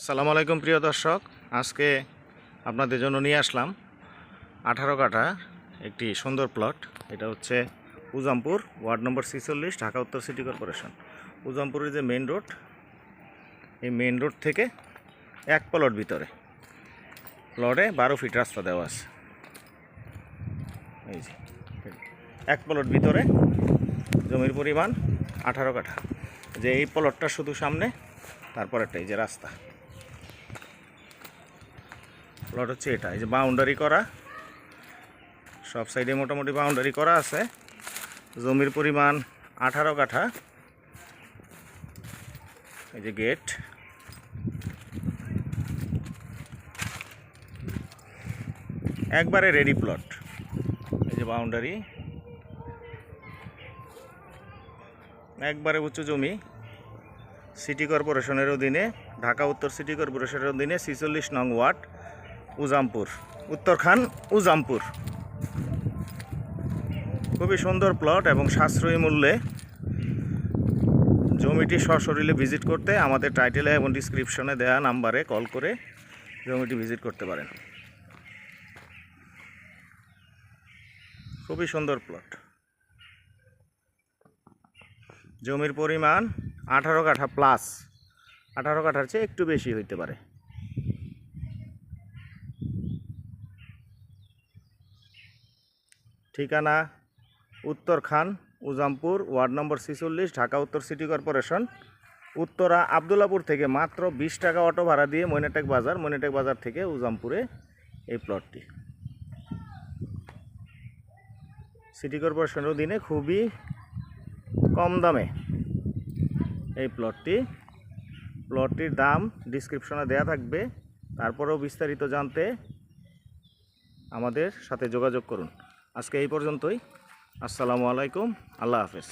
আসসালামু আলাইকুম প্রিয় দর্শক, আজকে আপনাদের জন্য নিয়ে আসলাম 18 কাঠা একটি সুন্দর প্লট। এটা হচ্ছে উজামপুর, ওয়ার্ড নম্বর 46, ঢাকা উত্তর সিটি কর্পোরেশন। উজামপুরের যে মেইন রোড, এই মেইন রোড থেকে এক প্লট ভিতরে প্লটে 12 ফিট রাস্তা দেওয়া আছে। এই যে এক প্লট ভিতরে জমির পরিমাণ 18 কাঠা। যে এই প্লটটা শুধু সামনে, তারপর একটা এই যে রাস্তা প্লট হচ্ছে এটা। এই যে বাউন্ডারি করা, সব সাইডে মোটামুটি বাউন্ডারি করা আছে। জমির পরিমাণ 18 কাঠা। এই যে গেট, একবারে রেডি প্লট। এই যে বাউন্ডারি, একবারে উঁচু জমি। সিটি কর্পোরেশনের অধীনে, ঢাকা উত্তর সিটি কর্পোরেশনের অধীনে 46 নং ওয়ার্ড, উজামপুর, উত্তরখান উজামপুর। খুবই সুন্দর প্লট এবং সাশ্রয়ী মূল্যে। জমিটি সশরীরে ভিজিট করতে আমাদের টাইটেলে এবং ডিসক্রিপশনে দেওয়া নাম্বারে কল করে জমিটি ভিজিট করতে পারেন। খুবই সুন্দর প্লট। জমির পরিমাণ 18 কাঠা প্লাস, 18 কাঠার চেয়ে একটু বেশি হইতে পারে। ঠিকানা উত্তরখান উজামপুর, ওয়ার্ড নম্বর 46, ঢাকা উত্তর সিটি কর্পোরেশন। উত্তরা আবদুল্লাপুর থেকে মাত্র 20 টাকা অটো ভাড়া দিয়ে মইনাটেক বাজার থেকে উজামপুরে এই প্লটটি। সিটি কর্পোরেশনের অধীনে খুবই কম দামে এই প্লটটির দাম ডিসক্রিপশনে দেয়া থাকবে। তারপরেও বিস্তারিত জানতে আমাদের সাথে যোগাযোগ করুন। আজকে এই পর্যন্তই। আসসালামু আলাইকুম, আল্লাহ হাফেজ।